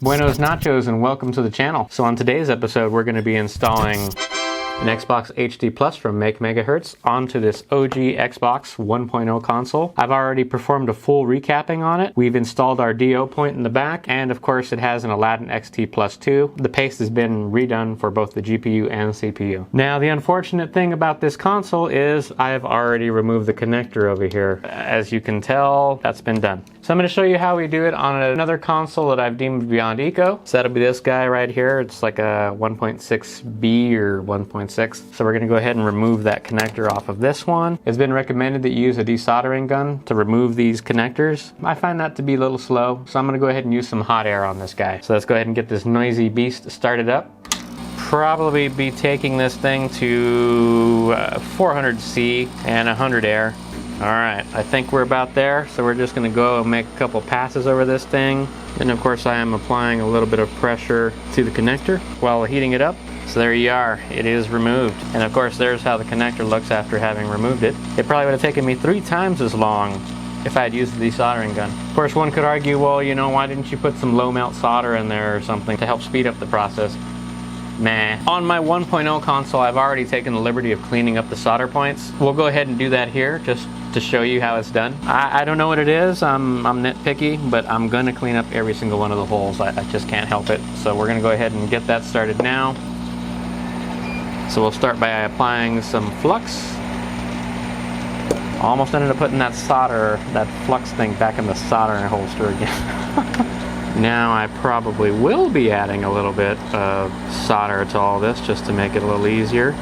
Buenos nachos and welcome to the channel. So on today's episode we're going to be installing an Xbox HD Plus from MakeMhz onto this OG Xbox 1.0 console. I've already performed a full recapping on it. We've installed our DO point in the back, and of course it has an Aladdin XT Plus 2. The paste has been redone for both the GPU and CPU. Now the unfortunate thing about this console is I've already removed the connector over here. As you can tell, that's been done. So I'm going to show you how we do it on another console that I've deemed beyond eco. So that'll be this guy right here. It's like a 1.6B or 1.6. So we're going to go ahead and remove that connector off of this one. It's been recommended that you use a desoldering gun to remove these connectors. I find that to be a little slow, so I'm going to go ahead and use some hot air on this guy. So let's go ahead and get this noisy beast started up. Probably be taking this thing to 400C and 100 air. Alright, I think we're about there, so we're just going to go and make a couple passes over this thing. And of course I am applying a little bit of pressure to the connector while heating it up. So there you are, it is removed. And of course there's how the connector looks after having removed it. It probably would have taken me 3 times as long if I had used the desoldering gun. Of course one could argue, well, you know, why didn't you put some low melt solder in there or something to help speed up the process? Nah. On my 1.0 console, I've already taken the liberty of cleaning up the solder points. We'll go ahead and do that here just to show you how it's done. I don't know what it is, I'm nitpicky, but I'm gonna clean up every single one of the holes. I just can't help it. So we're gonna go ahead and get that started now. So we'll start by applying some flux. Almost ended up putting that flux thing back in the soldering holster again. Now I probably will be adding a little bit of solder to all this just to make it a little easier.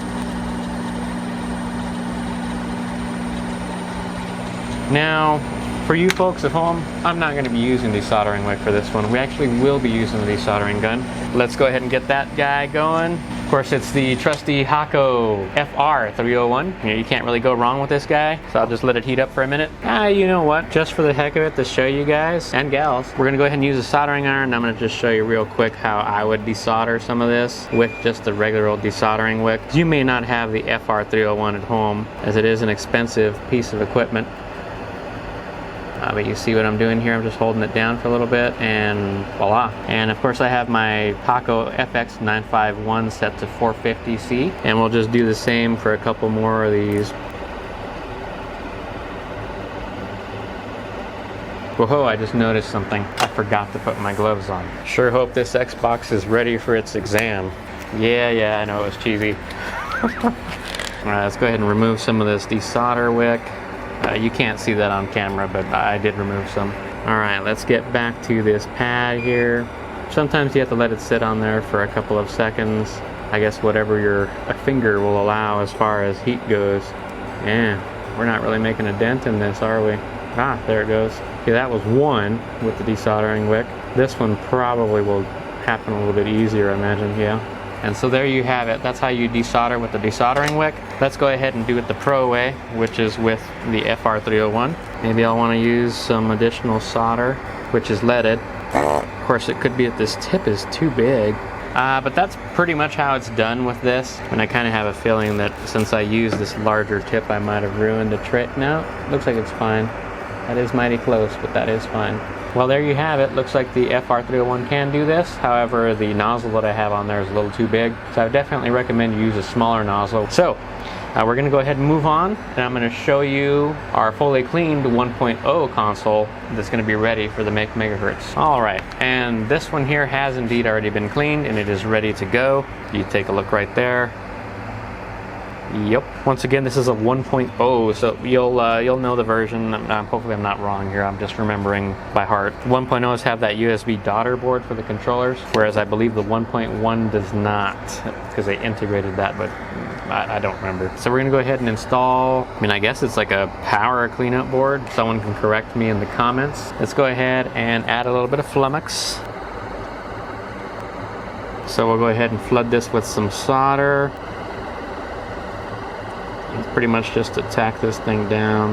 Now, for you folks at home, I'm not going to be using the soldering wick for this one. We actually will be using the desoldering gun. Let's go ahead and get that guy going. Of course, it's the trusty Hakko FR301. You can't really go wrong with this guy, so I'll just let it heat up for a minute. You know what? Just for the heck of it, to show you guys, and gals, we're going to go ahead and use a soldering iron. I'm going to just show you real quick how I would desolder some of this with just the regular old desoldering wick. You may not have the FR301 at home, as it is an expensive piece of equipment. But you see what I'm doing here, I'm just holding it down for a little bit and voila. And of course I have my Hakko FX951 set to 450C, and we'll just do the same for a couple more of these. Whoa, I just noticed something. I forgot to put my gloves on. Sure hope this Xbox is ready for its exam. Yeah, I know it was cheesy. Alright, let's go ahead and remove some of this desolder wick. You can't see that on camera, but I did remove some. Alright, let's get back to this pad here. Sometimes you have to let it sit on there for a couple of seconds. I guess whatever your finger will allow as far as heat goes. Yeah, we're not really making a dent in this, are we? Ah, there it goes. Okay, that was one with the desoldering wick. This one probably will happen a little bit easier, I imagine, yeah. And so there you have it. That's how you desolder with the desoldering wick. Let's go ahead and do it the pro way, which is with the FR301. Maybe I'll want to use some additional solder, which is leaded. Of course, it could be that this tip is too big. But that's pretty much how it's done with this. And I kind of have a feeling that since I used this larger tip, I might have ruined the trick. No, looks like it's fine. That is mighty close, but that is fine. Well, there you have it. Looks like the FR301 can do this. However, the nozzle that I have on there is a little too big. So I definitely recommend you use a smaller nozzle. So we're going to go ahead and move on. And I'm going to show you our fully cleaned 1.0 console that's going to be ready for the MakeMhz. Alright, and this one here has indeed already been cleaned and it is ready to go. You take a look right there. Yep. Once again, this is a 1.0, so you'll know the version. Hopefully I'm not wrong here. I'm just remembering by heart. 1.0s have that USB daughter board for the controllers, whereas I believe the 1.1 does not, because they integrated that, but I don't remember. So we're going to go ahead and install, I guess it's like a power cleanup board. Someone can correct me in the comments. Let's go ahead and add a little bit of flummox. So we'll go ahead and flood this with some solder. Pretty much just to tack this thing down.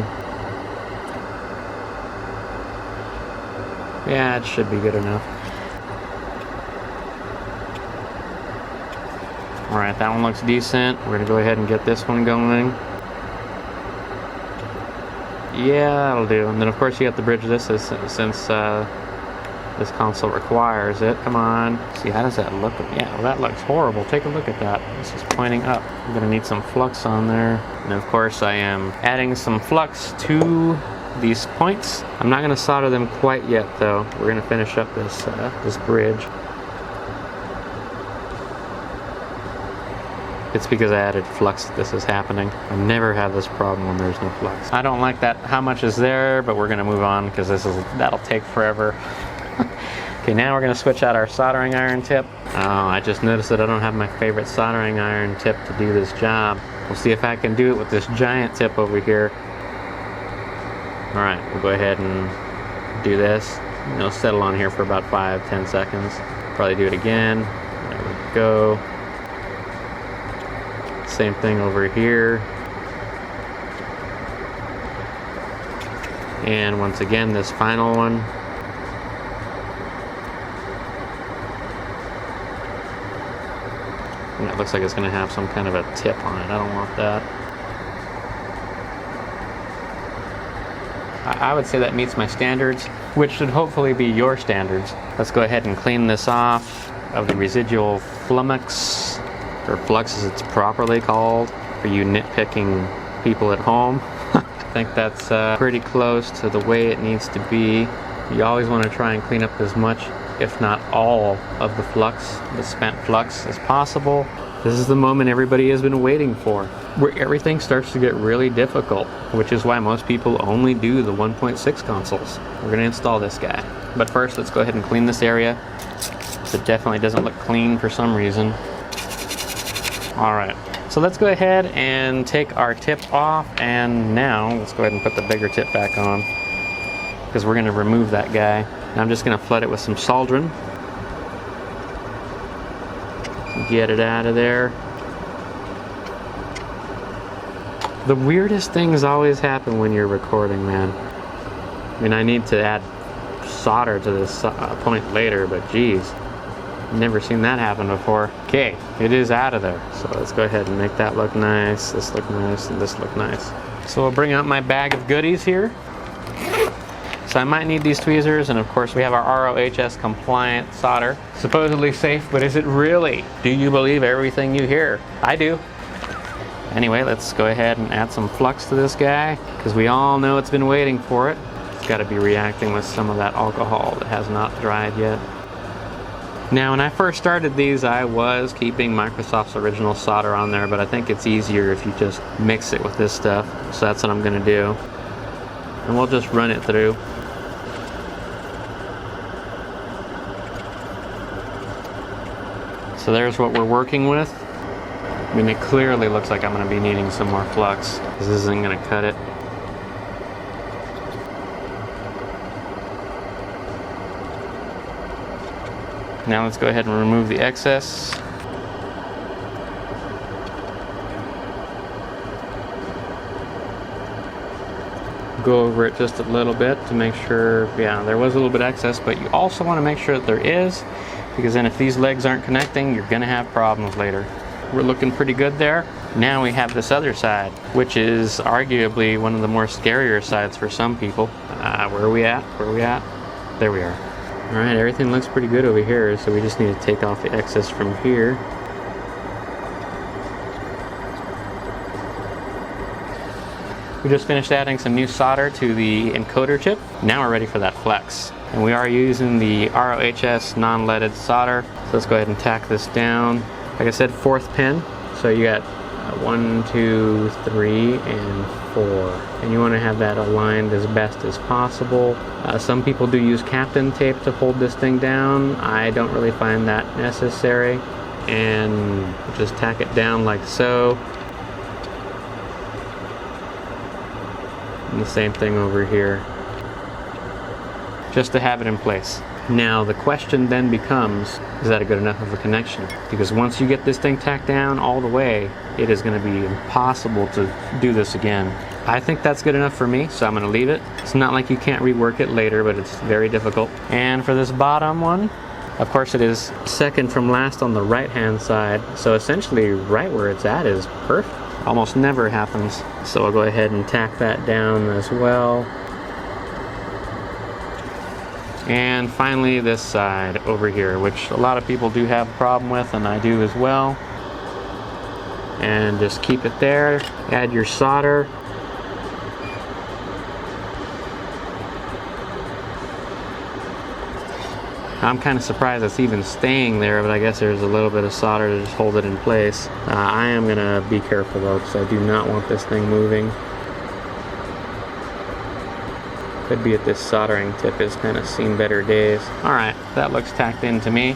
Yeah, it should be good enough. Alright, that one looks decent. We're gonna go ahead and get this one going. Yeah, that'll do. And then of course you have to bridge this since This console requires it. Come on. See, how does that look? Yeah, well, that looks horrible. Take a look at that. This is pointing up. I'm gonna need some flux on there. And of course I am adding some flux to these points. I'm not gonna solder them quite yet though. We're gonna finish up this, this bridge. It's because I added flux that this is happening. I never have this problem when there's no flux. I don't like that how much is there, but we're gonna move on because that'll take forever. Okay, now we're gonna switch out our soldering iron tip. Oh, I just noticed that I don't have my favorite soldering iron tip to do this job. We'll see if I can do it with this giant tip over here. All right, we'll go ahead and do this. It'll settle on here for about 5-10 seconds. Probably do it again. There we go. Same thing over here. And once again, this final one. And it looks like it's going to have some kind of a tip on it. I don't want that. I would say that meets my standards, which should hopefully be your standards. Let's go ahead and clean this off of the residual flummox, or flux as it's properly called, for you nitpicking people at home. I think that's pretty close to the way it needs to be. You always want to try and clean up as much, if not all, of the flux, the spent flux, as possible. This is the moment everybody has been waiting for, where everything starts to get really difficult, which is why most people only do the 1.6 consoles. We're going to install this guy. But first, let's go ahead and clean this area. It definitely doesn't look clean for some reason. Alright, so let's go ahead and take our tip off, and now let's go ahead and put the bigger tip back on, because we're going to remove that guy. Now I'm just going to flood it with some soldering. Get it out of there. The weirdest things always happen when you're recording, man. I mean, I need to add solder to this point later, but geez. Never seen that happen before. Okay, it is out of there. So let's go ahead and make that look nice, this look nice, and this look nice. So we'll bring out my bag of goodies here. So I might need these tweezers, and of course we have our ROHS compliant solder. Supposedly safe, but is it really? Do you believe everything you hear? I do. Anyway, let's go ahead and add some flux to this guy, because we all know it's been waiting for it. It's got to be reacting with some of that alcohol that has not dried yet. Now, when I first started these, I was keeping Microsoft's original solder on there, but I think it's easier if you just mix it with this stuff. So that's what I'm going to do. And we'll just run it through. So there's what we're working with. I mean, it clearly looks like I'm going to be needing some more flux, because this isn't going to cut it. Now let's go ahead and remove the excess. Go over it just a little bit to make sure, yeah, there was a little bit of excess, but you also want to make sure that there is, because then if these legs aren't connecting, you're going to have problems later. We're looking pretty good there. Now we have this other side, which is arguably one of the more scarier sides for some people. Where are we at? Where are we at? There we are. Alright, everything looks pretty good over here, so we just need to take off the excess from here. We just finished adding some new solder to the encoder chip. Now we're ready for that flex. And we are using the ROHS non-leaded solder. So let's go ahead and tack this down. Like I said, 4th pin. So you got 1, 2, 3, and 4. And you want to have that aligned as best as possible. Some people do use Captain tape to hold this thing down. I don't really find that necessary. And just tack it down like so. And the same thing over here, just to have it in place. Now the question then becomes, is that a good enough of a connection? Because once you get this thing tacked down all the way, it is going to be impossible to do this again. I think that's good enough for me, so I'm going to leave it. It's not like you can't rework it later, but it's very difficult. And for this bottom one, of course it is second from last on the right hand side, so essentially right where it's at is perfect. Almost never happens. So I'll go ahead and tack that down as well. And finally this side over here, which a lot of people do have a problem with, and I do as well. And just keep it there. Add your solder. I'm kind of surprised it's even staying there, but I guess there's a little bit of solder to just hold it in place. I am gonna be careful though, because I do not want this thing moving. Could be that this soldering tip has kind of seen better days. Alright, that looks tacked in to me.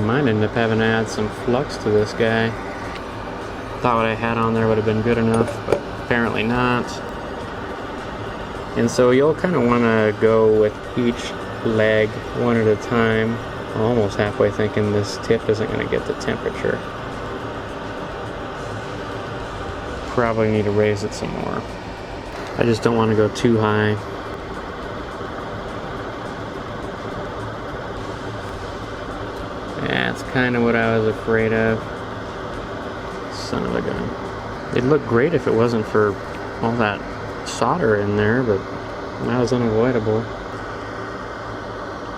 Might end up having to add some flux to this guy. Thought what I had on there would have been good enough, but apparently not. And so you'll kind of want to go with each leg one at a time. I'm almost halfway thinking this tip isn't going to get the temperature. Probably need to raise it some more. I just don't want to go too high. That's kind of what I was afraid of. Son of a gun. It'd look great if it wasn't for all that solder in there, but that was unavoidable.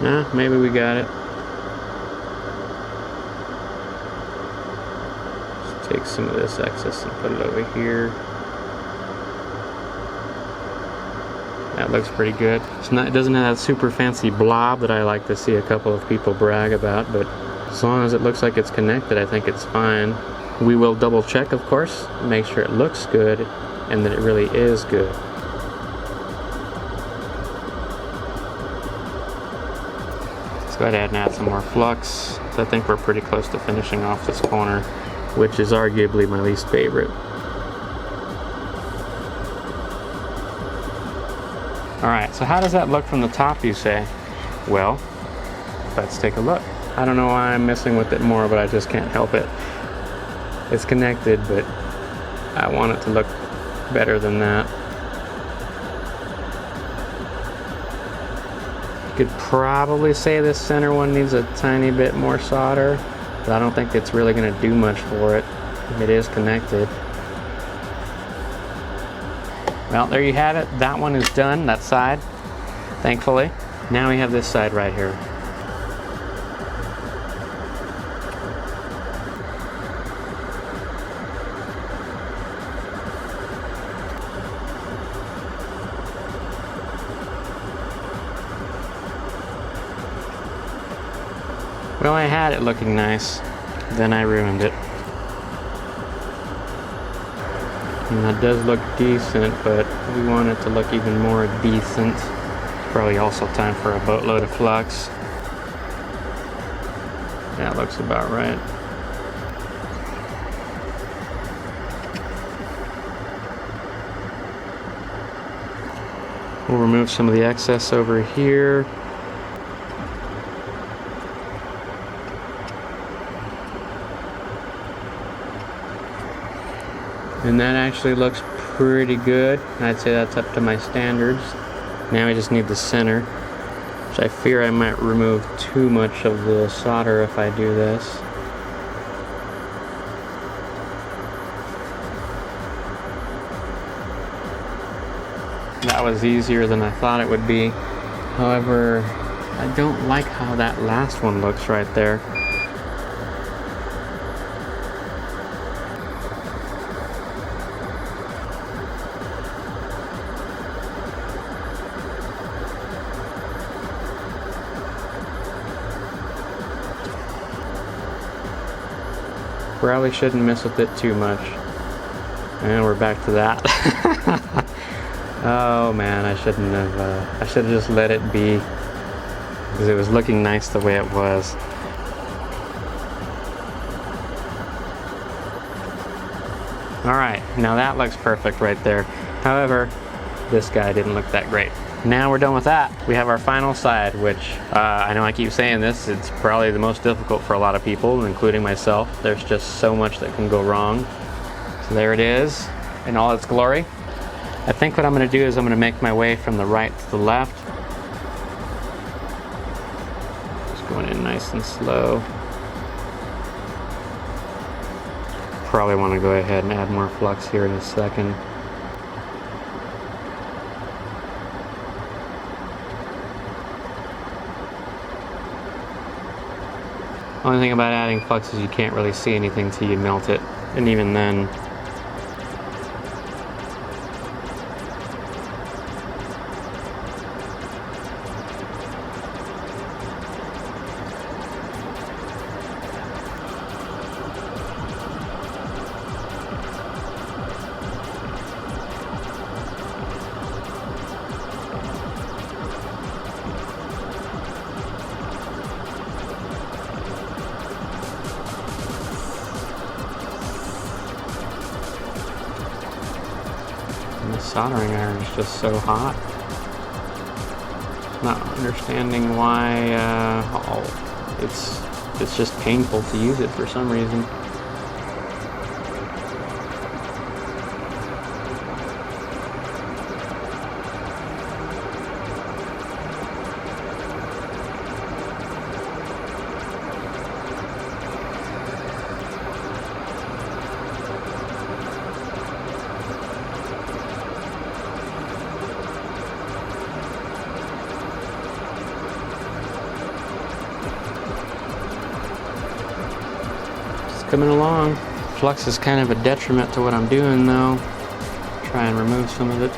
Yeah, maybe we got it. Just take some of this excess and put it over here. That looks pretty good. It's not, it doesn't have that super fancy blob that I like to see a couple of people brag about, but as long as it looks like it's connected, I think it's fine. We will double check, of course, make sure it looks good and that it really is good. Let's go ahead and add some more flux. So I think we're pretty close to finishing off this corner, which is arguably my least favorite. Alright, so how does that look from the top, you say? Well, let's take a look. I don't know why I'm messing with it more, but I just can't help it. It's connected, but I want it to look better than that. You could probably say this center one needs a tiny bit more solder, but I don't think it's really going to do much for it. It is connected. Well, there you have it. That one is done, that side, thankfully. Now we have this side right here. Well, I had it looking nice, then I ruined it. And that does look decent, but we want it to look even more decent. Probably also time for a boatload of flux. That looks about right. We'll remove some of the excess over here. And that actually looks pretty good. I'd say that's up to my standards. Now we just need the center, which I fear I might remove too much of the solder if I do this. That was easier than I thought it would be. However, I don't like how that last one looks right there. Probably shouldn't mess with it too much. And we're back to that. Oh man, I shouldn't have, I should have just let it be, because it was looking nice the way it was. Alright, now that looks perfect right there. However, this guy didn't look that great. Now we're done with that. We have our final side, which I know I keep saying this, it's probably the most difficult for a lot of people, including myself. There's just so much that can go wrong. So there it is in all its glory. I think what I'm going to do is I'm going to make my way from the right to the left. Just going in nice and slow. Probably want to go ahead and add more flux here in a second. Only thing about adding flux is you can't really see anything till you melt it, and even then. And the soldering iron is just so hot. Not understanding why it's just painful to use it for some reason. Coming along. Flux is kind of a detriment to what I'm doing though. Try and remove some of it.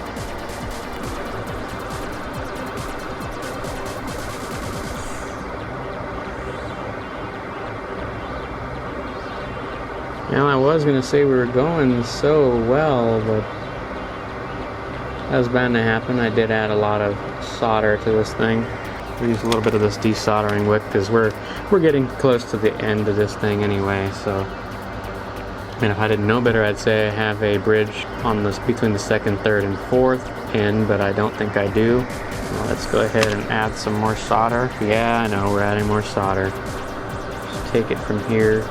Now I was going to say we were going so well, but that was bound to happen. I did add a lot of solder to this thing. We use a little bit of this desoldering wick because we're getting close to the end of this thing anyway. So, and if I didn't know better, I'd say I have a bridge on this between the second, third, and fourth pin, but I don't think I do. Well, let's go ahead and add some more solder. Yeah, I know we're adding more solder. Just take it from here.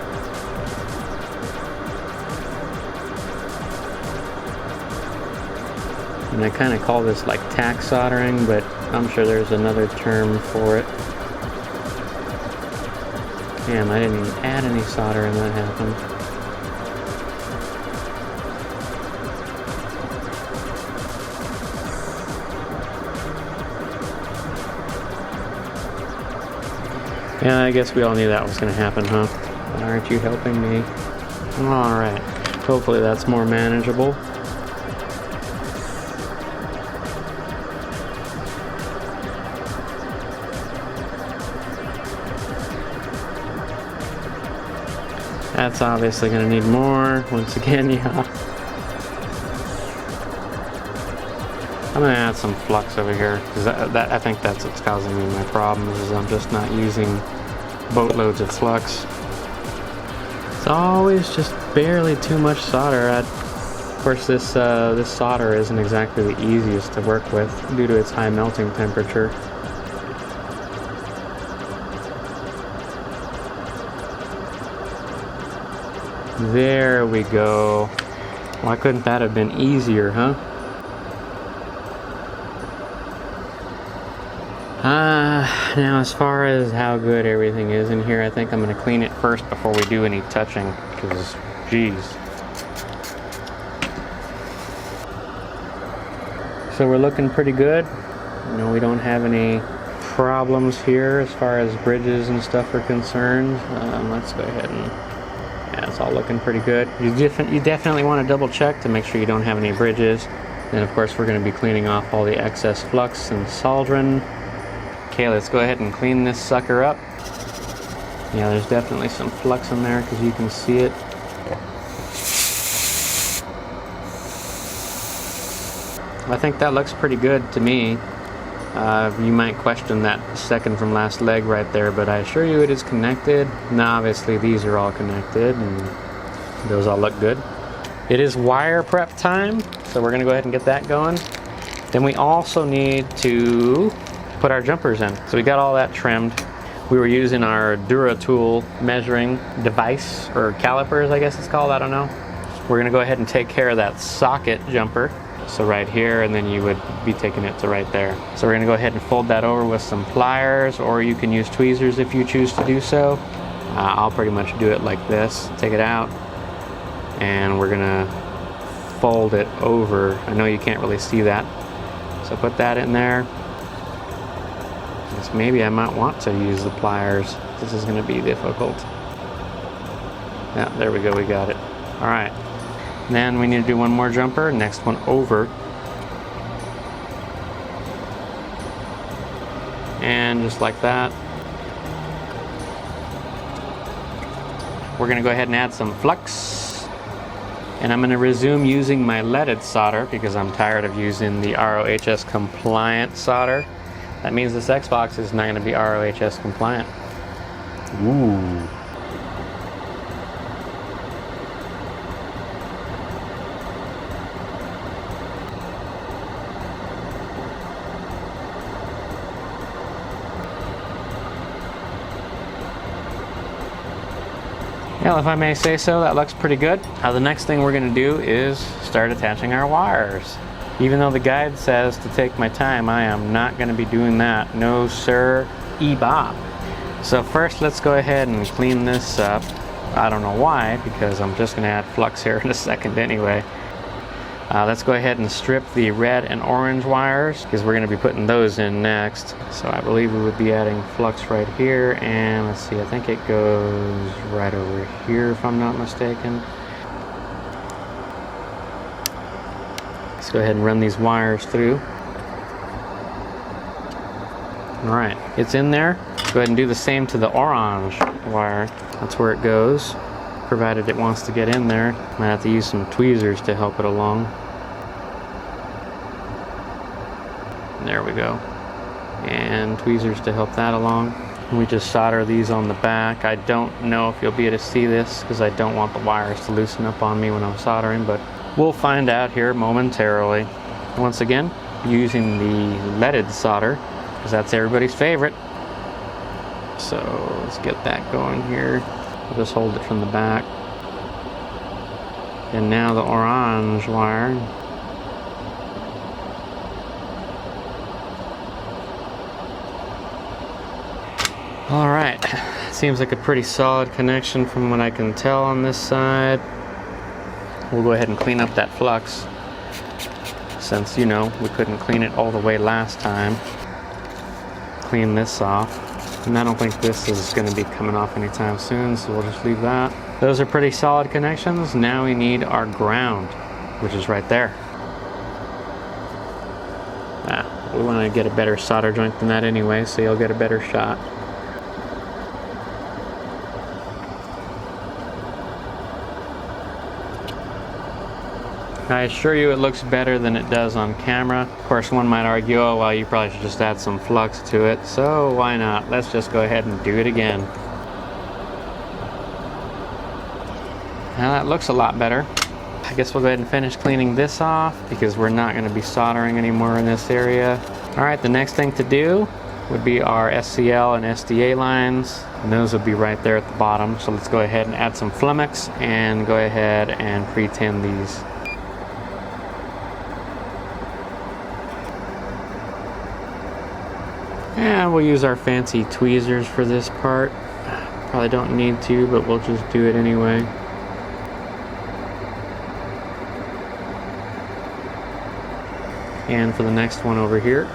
And I kind of call this like tack soldering, but I'm sure there's another term for it. Damn, I didn't even add any solder and that happened. Yeah, I guess we all knew that was going to happen, huh? Aren't you helping me? Alright, hopefully that's more manageable. That's obviously going to need more. Once again, yeah. I'm going to add some flux over here because I think that's what's causing me my problems, is I'm just not using boatloads of flux. It's always just barely too much solder. Of course, this solder isn't exactly the easiest to work with due to its high melting temperature. There we go. Why couldn't that have been easier, huh? Now as far as how good everything is in here, I think I'm going to clean it first before we do any touching, because, geez. So we're looking pretty good. You know, we don't have any problems here as far as bridges and stuff are concerned. Let's go ahead and... yeah, it's all looking pretty good. You definitely want to double check to make sure you don't have any bridges. And of course we're going to be cleaning off all the excess flux and soldering. Okay, let's go ahead and clean this sucker up. Yeah, there's definitely some flux in there because you can see it. I think that looks pretty good to me. You might question that second from last leg right there, but I assure you it is connected. Now obviously these are all connected and those all look good. It is wire prep time, so we're going to go ahead and get that going. Then we also need to put our jumpers in. So we got all that trimmed. We were using our DuraTool measuring device, or calipers I guess it's called, I don't know. We're going to go ahead and take care of that socket jumper. So right here, and then you would be taking it to right there. So we're going to go ahead and fold that over with some pliers, or you can use tweezers if you choose to do so. I'll pretty much do it like this. Take it out, and we're going to fold it over. I know you can't really see that. So put that in there. Guess maybe I might want to use the pliers. This is going to be difficult. Yeah, there we go, we got it. All right, then we need to do one more jumper, next one over. And just like that. We're gonna go ahead and add some flux. And I'm gonna resume using my leaded solder because I'm tired of using the ROHS compliant solder. That means this Xbox is not gonna be ROHS compliant. Ooh. Well, if I may say so, that looks pretty good. Now the next thing we're going to do is start attaching our wires. Even though the guide says to take my time, I am not going to be doing that. No sir, e-bop. So first let's go ahead and clean this up. I don't know why, because I'm just going to add flux here in a second anyway. Let's go ahead and strip the red and orange wires because we're going to be putting those in next. So I believe we would be adding flux right here, and let's see, I think it goes right over here if I'm not mistaken. Let's go ahead and run these wires through. Alright, it's in there. Let's go ahead and do the same to the orange wire. That's where it goes, provided it wants to get in there. Might have to use some tweezers to help it along. There we go. And tweezers to help that along. And we just solder these on the back. I don't know if you'll be able to see this because I don't want the wires to loosen up on me when I'm soldering, but we'll find out here momentarily. Once again, using the leaded solder because that's everybody's favorite. So let's get that going here. I'll just hold it from the back. And now the orange wire. All right, seems like a pretty solid connection from what I can tell on this side. We'll go ahead and clean up that flux since, you know, we couldn't clean it all the way last time. Clean this off. And I don't think this is going to be coming off anytime soon, so we'll just leave that. Those are pretty solid connections. Now we need our ground, which is right there. We want to get a better solder joint than that anyway, so you'll get a better shot. I assure you it looks better than it does on camera. Of course, one might argue, oh well, you probably should just add some flux to it. So why not? Let's just go ahead and do it again. Now that looks a lot better. I guess we'll go ahead and finish cleaning this off because we're not going to be soldering anymore in this area. Alright, the next thing to do would be our SCL and SDA lines, and those would be right there at the bottom. So let's go ahead and add some flummox and go ahead and pre-tin these. And we'll use our fancy tweezers for this part. Probably don't need to, but we'll just do it anyway. And for the next one over here.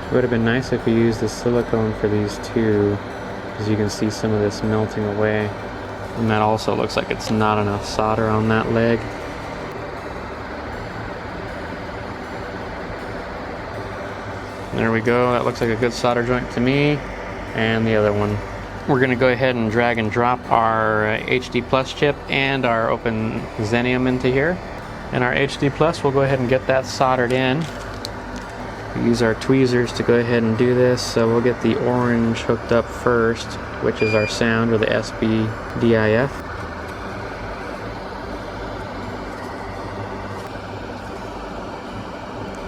It would have been nice if we used the silicone for these two, because you can see some of this melting away. And that also looks like it's not enough solder on that leg. There we go, that looks like a good solder joint to me. And the other one. We're going to go ahead and drag and drop our HD Plus chip and our open Xenium into here. And our HD Plus, we'll go ahead and get that soldered in. We use our tweezers to go ahead and do this, so we'll get the orange hooked up first, which is our sound, or the SBDIF.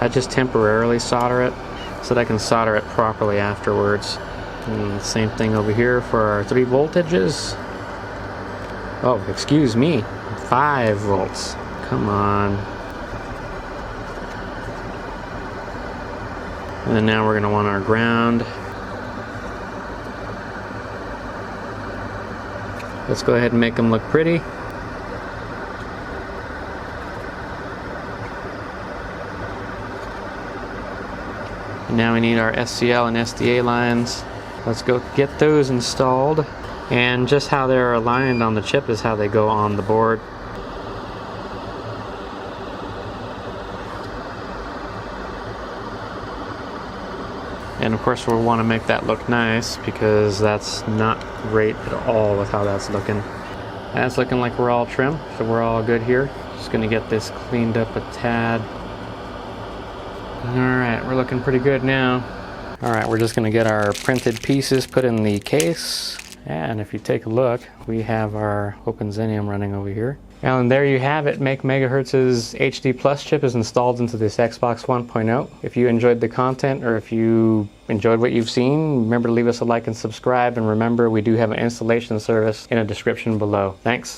I just temporarily solder it so that I can solder it properly afterwards. And same thing over here for our 3 voltages. Oh, excuse me, 5 volts. Come on. And then now we're going to want our ground. Let's go ahead and make them look pretty. And now we need our SCL and SDA lines. Let's go get those installed. And just how they're aligned on the chip is how they go on the board. And of course we'll want to make that look nice because that's not great at all with how that's looking. That's looking like we're all trim, so we're all good here. Just gonna get this cleaned up a tad. Alright, we're looking pretty good now. Alright, we're just gonna get our printed pieces put in the case. And if you take a look, we have our Open Xenium running over here. And there you have it. MakeMhz's HD Plus chip is installed into this Xbox 1.0. If you enjoyed the content or if you enjoyed what you've seen, remember to leave us a like and subscribe. And remember, we do have an installation service in a description below. Thanks.